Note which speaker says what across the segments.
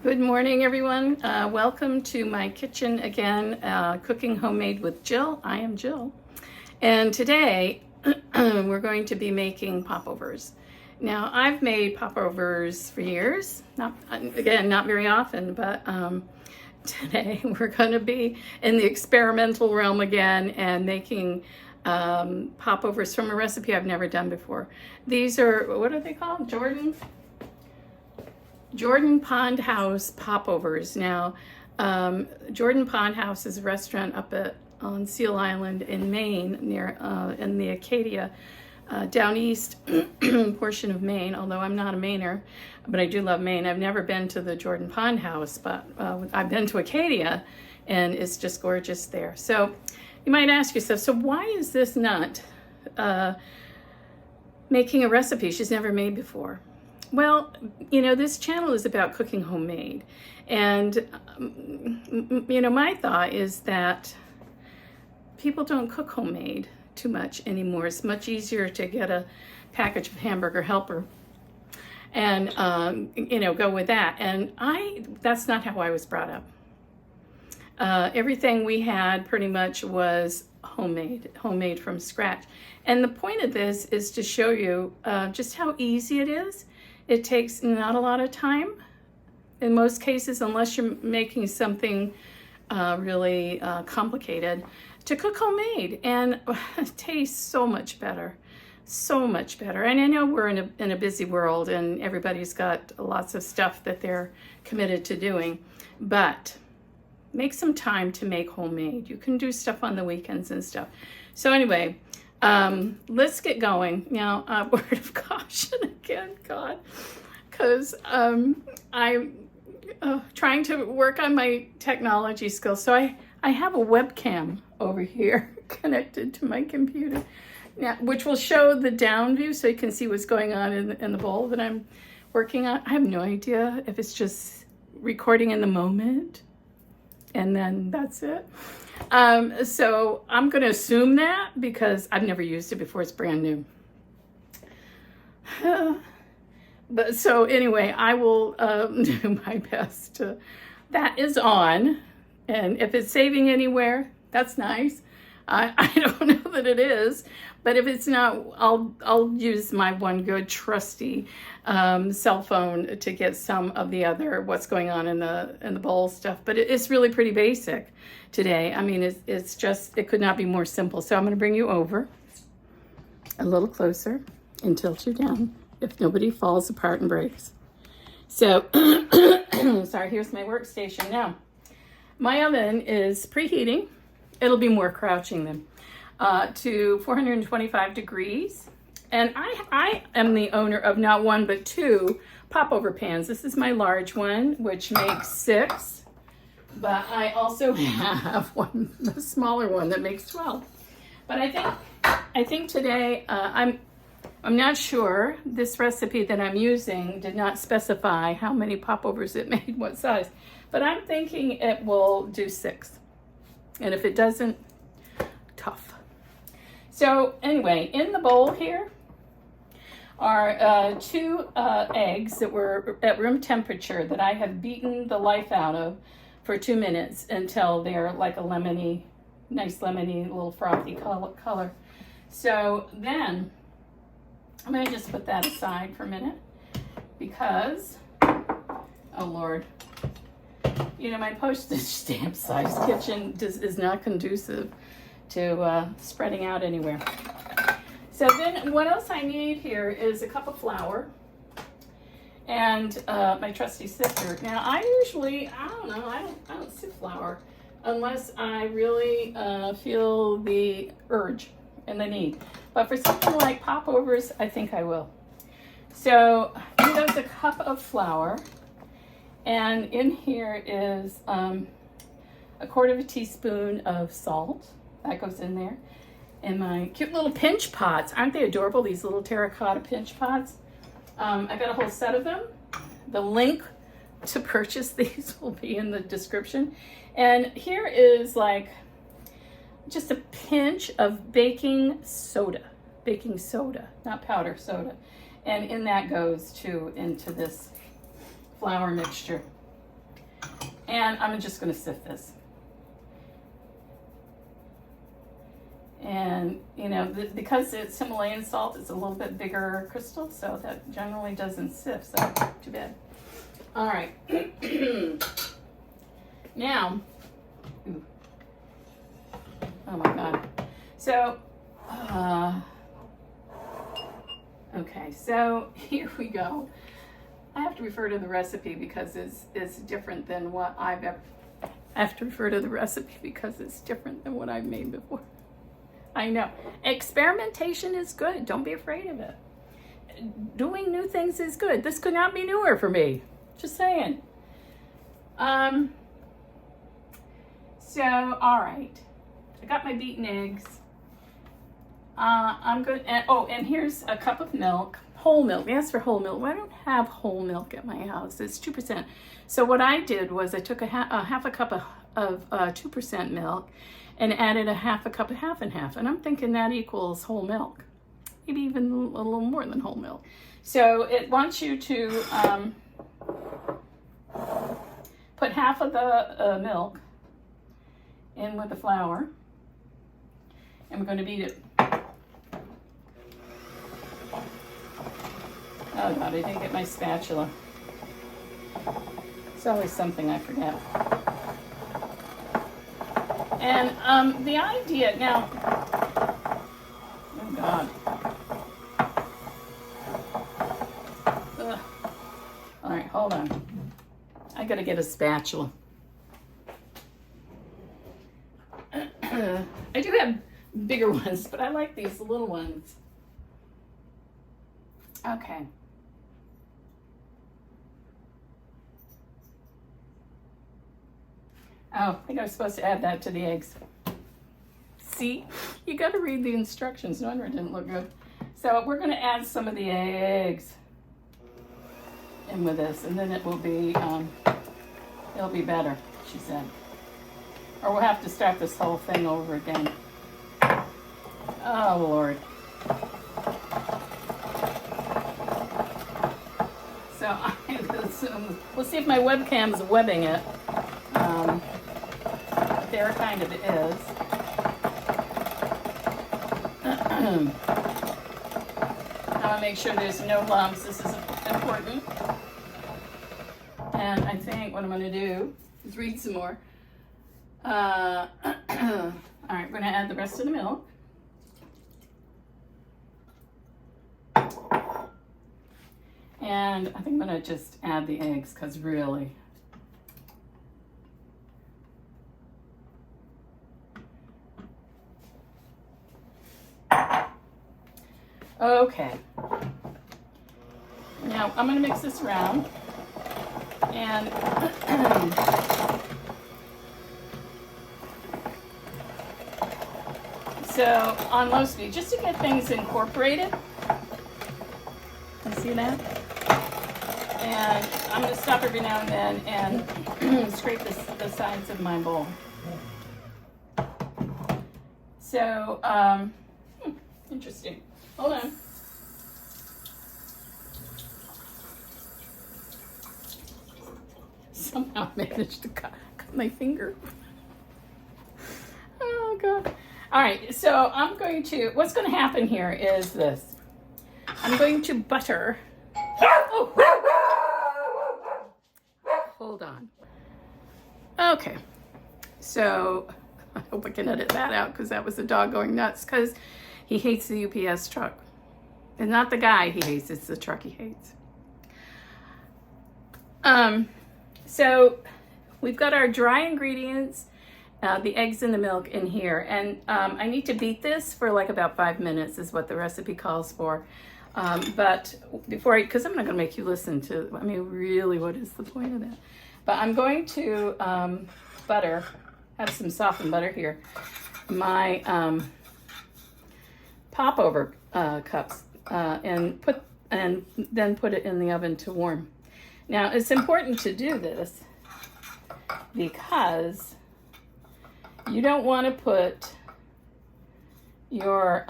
Speaker 1: Good morning, everyone. Welcome to my kitchen again, cooking homemade with Jill. I am Jill. And today we're going to be making popovers. Now, I've made popovers for years. Not very often, but today we're going to be in the experimental realm again and making popovers from a recipe I've never done before. These are, what are they called? Jordan Pond House popovers. Now, Jordan Pond House is a restaurant up on Seal Island in Maine, near in the Acadia, down east portion of Maine. Although I'm not a Mainer, but I do love Maine. I've never been to the Jordan Pond House, but I've been to Acadia, and it's just gorgeous there. So you might ask yourself, so why is this nut making a recipe she's never made before? Well, you know, this channel is about cooking homemade. And, you know, my thought is that people don't cook homemade too much anymore. It's much easier to get a package of Hamburger Helper and, you know, go with that. And that's not how I was brought up. Everything we had pretty much was homemade from scratch. And the point of this is to show you just how easy it is. It takes not a lot of time in most cases, unless you're making something really complicated, to cook homemade, and it tastes so much better, so much better. And I know we're in a busy world and everybody's got lots of stuff that they're committed to doing, but make some time to make homemade. You can do stuff on the weekends and stuff. So anyway, let's get going. Now, word of caution again, God, because I'm trying to work on my technology skills. So I have a webcam over here connected to my computer now, which will show the down view so you can see what's going on in the bowl that I'm working on. I have no idea if it's just recording in the moment and then that's it. So I'm going to assume that because I've never used it before. It's brand new. But so anyway, I will do my best. That is on. And if it's saving anywhere, that's nice. I don't know that it is, but if it's not, I'll use my one good trusty cell phone to get some of the other what's going on in the bowl stuff. But it's really pretty basic today. I mean, it's just, it could not be more simple. So I'm going to bring you over a little closer and tilt you down if nobody falls apart and breaks. So, sorry, here's my workstation now. My oven is preheating. It'll be more crouching then, to 425 degrees. And I am the owner of not one, but two popover pans. This is my large one, which makes 6. But I also have the smaller one that makes 12. But I think today, I'm not sure. This recipe that I'm using did not specify how many popovers it made, what size. But I'm thinking it will do 6. And if it doesn't, tough. So anyway, in the bowl here are 2 eggs that were at room temperature that I have beaten the life out of for 2 minutes until they're like a nice lemony, little frothy color. So then I'm going to just put that aside for a minute because, oh Lord, you know, my postage stamp size kitchen is not conducive to spreading out anywhere. So then what else I need here is a cup of flour and my trusty sifter. Now I don't sift flour unless I really feel the urge and the need. But for something like popovers, I think I will. So here's a cup of flour. And in here is a 1/4 teaspoon of salt. That goes in there. And my cute little pinch pots. Aren't they adorable, these little terracotta pinch pots? I got a whole set of them. The link to purchase these will be in the description. And here is like just a pinch of baking soda, not powder, soda. And in that goes into this flour mixture. And I'm just going to sift this. And, you know, because it's Himalayan salt, it's a little bit bigger crystal, so that generally doesn't sift, so too bad. All right. Now, ooh. Oh my God. So, okay, so here we go. I have to refer to the recipe because it's different than what I've ever. I have to refer to the recipe because it's different than what I've made before. I know. Experimentation is good. Don't be afraid of it. Doing new things is good. This could not be newer for me. Just saying. So, all right. I got my beaten eggs. I'm good. And here's a cup of milk. Whole milk. Yes, for whole milk. Well, I don't have whole milk at my house. It's 2%. So what I did was I took a half a cup of 2% milk and added a half a cup of half and half. And I'm thinking that equals whole milk. Maybe even a little more than whole milk. So it wants you to put half of the milk in with the flour. And we're going to beat it. Oh God, I didn't get my spatula. It's always something I forget. And the idea, now, oh God. Ugh. All right, hold on. I gotta get a spatula. I do have bigger ones, but I like these little ones. Okay. Oh, I think I was supposed to add that to the eggs. See, you got to read the instructions. No wonder it didn't look good. So we're going to add some of the eggs in with this, and then it will be, it'll be better, she said. Or we'll have to start this whole thing over again. Oh, Lord. So I assume, we'll see if my webcam's webbing it. There kind of is. I want to make sure there's no lumps. This is important. And I think what I'm going to do is read some more. All right, we're going to add the rest of the milk. And I think I'm going to just add the eggs because really. Okay. Now I'm going to mix this around. And so on low speed, just to get things incorporated. You see that? And I'm going to stop every now and then and scrape the sides of my bowl. So, interesting. Hold on. Somehow I managed to cut my finger. Oh, God. All right, so what's going to happen here is this. I'm going to butter. Oh. Hold on. Okay, so I hope I can edit that out because that was the dog going nuts because he hates the UPS truck. And not the guy he hates, it's the truck he hates. So we've got our dry ingredients, the eggs and the milk in here. And I need to beat this for like about 5 minutes is what the recipe calls for. But before because I'm not going to make you listen to, I mean, really, what is the point of that? But I'm going to have some softened butter here. My popover cups and then put it in the oven to warm. Now it's important to do this because you don't want to put your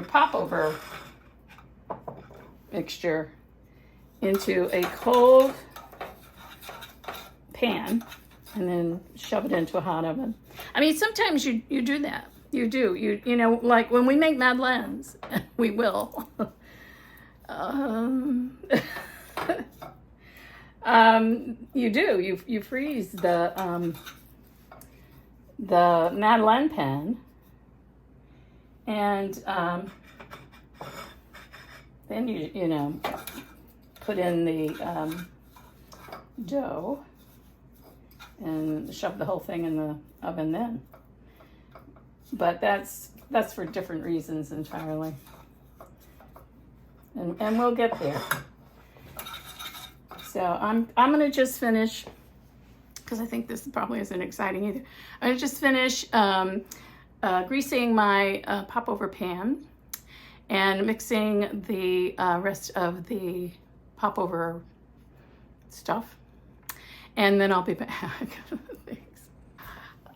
Speaker 1: popover mixture into a cold pan and then shove it into a hot oven. I mean, sometimes you do that. You do. You know, like when we make madeleines, we will. You do. You freeze the madeleine pan, and then you know, put in the dough and shove the whole thing in the oven then. But that's for different reasons entirely. And we'll get there. So I'm gonna just finish, because I think this probably isn't exciting either. I'm gonna just finish greasing my popover pan and mixing the rest of the popover stuff. And then I'll be back. Thanks.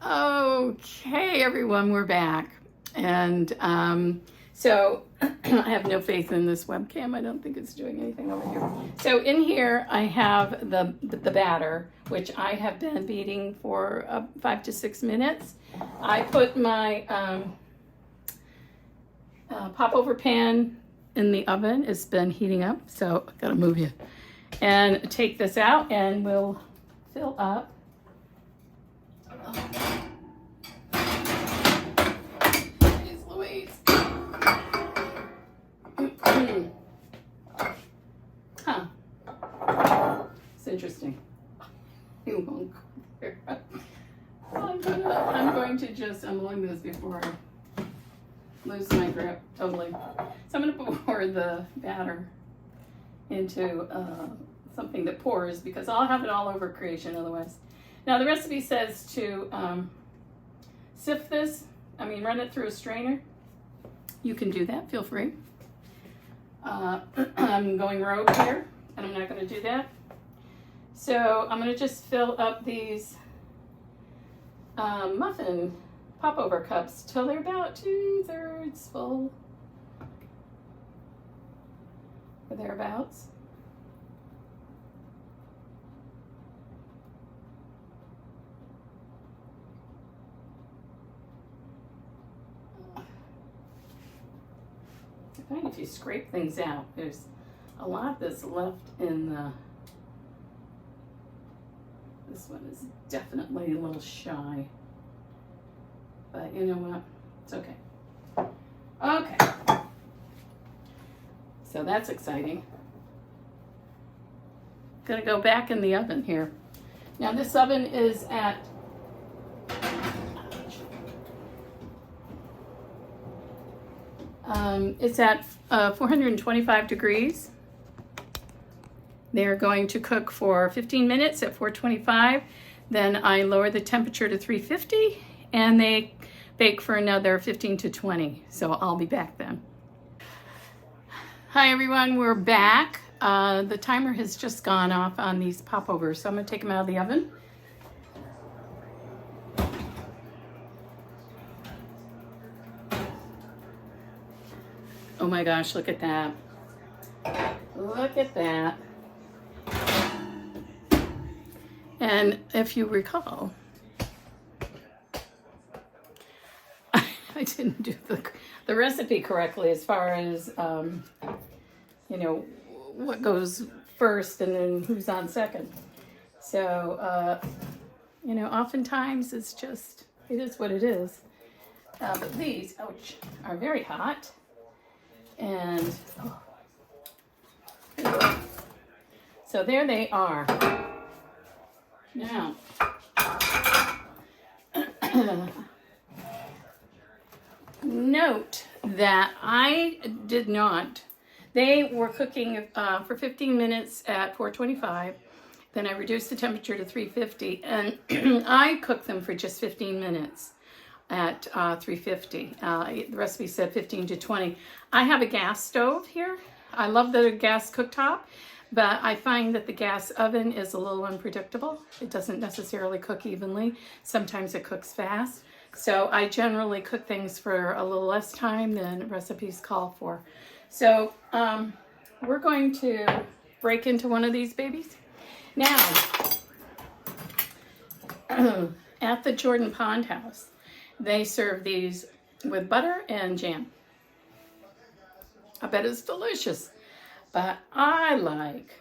Speaker 1: Okay, everyone, we're back. And so I have no faith in this webcam. I don't think it's doing anything over here. So in here I have the batter, which I have been beating for 5 to 6 minutes. I put my popover pan in the oven. It's been heating up, so I've got to move you. And take this out and we'll fill up. Jeez Louise. Huh. It's interesting. You won't go there. I'm going to just unload this before I lose my grip totally. So I'm going to pour the batter into something that pours, because I'll have it all over creation otherwise. Now the recipe says to sift this, run it through a strainer. You can do that, feel free. I'm going rogue here, and I'm not going to do that. So I'm going to just fill up these muffin popover cups till they're about 2/3 full, or thereabouts. I find if you scrape things out, there's a lot that's left in the. This one is definitely a little shy, but you know what? It's okay. Okay. So that's exciting. Gonna go back in the oven here. Now this oven is at it's at 425 degrees. They're going to cook for 15 minutes at 425. Then I lower the temperature to 350, and they bake for another 15 to 20. So I'll be back then. Hi everyone, we're back. The timer has just gone off on these popovers, so I'm gonna take them out of the oven. Oh my gosh, look at that. Look at that. And if you recall, I didn't do the recipe correctly as far as, you know, what goes first and then who's on second. So, you know, oftentimes it's just, it is what it is. But these, ouch, are very hot. And, so there they are. Now, note that I did not. They were cooking for 15 minutes at 425. Then I reduced the temperature to 350, and I cooked them for just 15 minutes at 350. The recipe said 15 to 20. I have a gas stove here. I love the gas cooktop, but I find that the gas oven is a little unpredictable. It doesn't necessarily cook evenly. Sometimes it cooks fast. So I generally cook things for a little less time than recipes call for. So we're going to break into one of these babies. Now, at the Jordan Pond House, they serve these with butter and jam. I bet it's delicious. But I like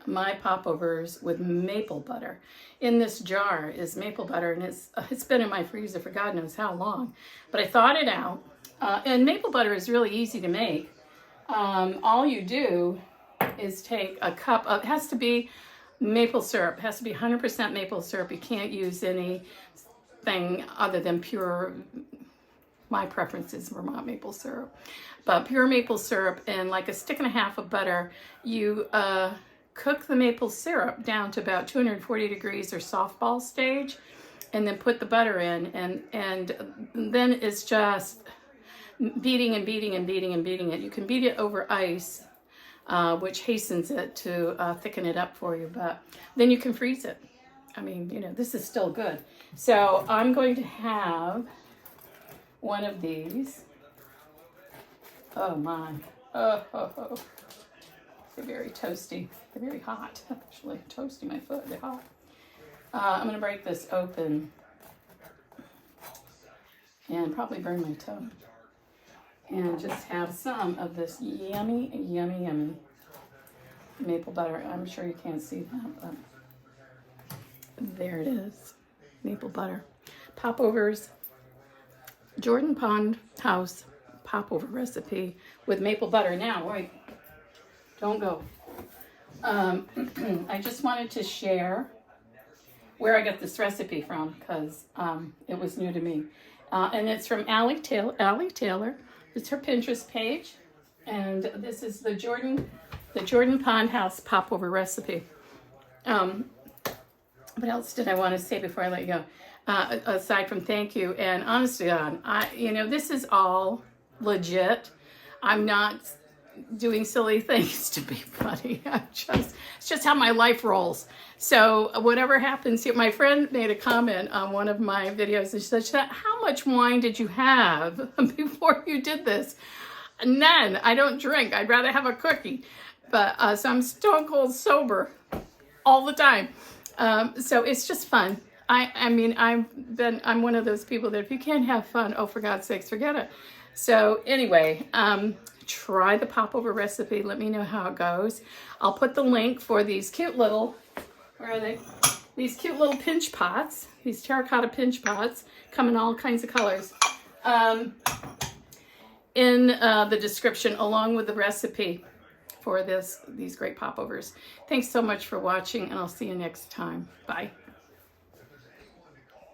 Speaker 1: my popovers with maple butter. In this jar is maple butter, and it's been in my freezer for God knows how long. But I thawed it out, and maple butter is really easy to make. All you do is take a cup of, it has to be maple syrup. It has to be 100% maple syrup. You can't use anything other than pure, my preference is Vermont maple syrup. But pure maple syrup and like a stick and a half of butter. You cook the maple syrup down to about 240 degrees or softball stage, and then put the butter in, and then it's just beating and beating and beating and beating it. You can beat it over ice, which hastens it to thicken it up for you, but then you can freeze it. I mean, you know, this is still good. So I'm going to have one of these. Oh my, oh. They're very toasty. They're very hot, actually. Toasty my foot, they're hot. I'm gonna break this open and probably burn my toe. And just have some of this yummy, yummy, yummy maple butter. I'm sure you can't see that, but there it is. Maple butter. Popovers. Jordan Pond House popover recipe with maple butter. Now, wait. Don't go. I just wanted to share where I got this recipe from, because it was new to me. And it's from Allie Taylor. It's her Pinterest page. And this is the Jordan Pond House popover recipe. What else did I want to say before I let you go? Aside from thank you, and honestly, this is all legit. I'm not doing silly things to be funny. It's just how my life rolls. So whatever happens here, my friend made a comment on one of my videos, and she said, how much wine did you have before you did this? None. I don't drink. I'd rather have a cookie. But so I'm stone cold sober all the time. So it's just fun. I'm one of those people that if you can't have fun, oh, for God's sakes, forget it. So anyway, try the popover recipe. Let me know how it goes. I'll put the link for these cute little, where are they? These cute little pinch pots, these terracotta pinch pots, come in all kinds of colors, in the description, along with the recipe for these great popovers. Thanks so much for watching, and I'll see you next time. Bye.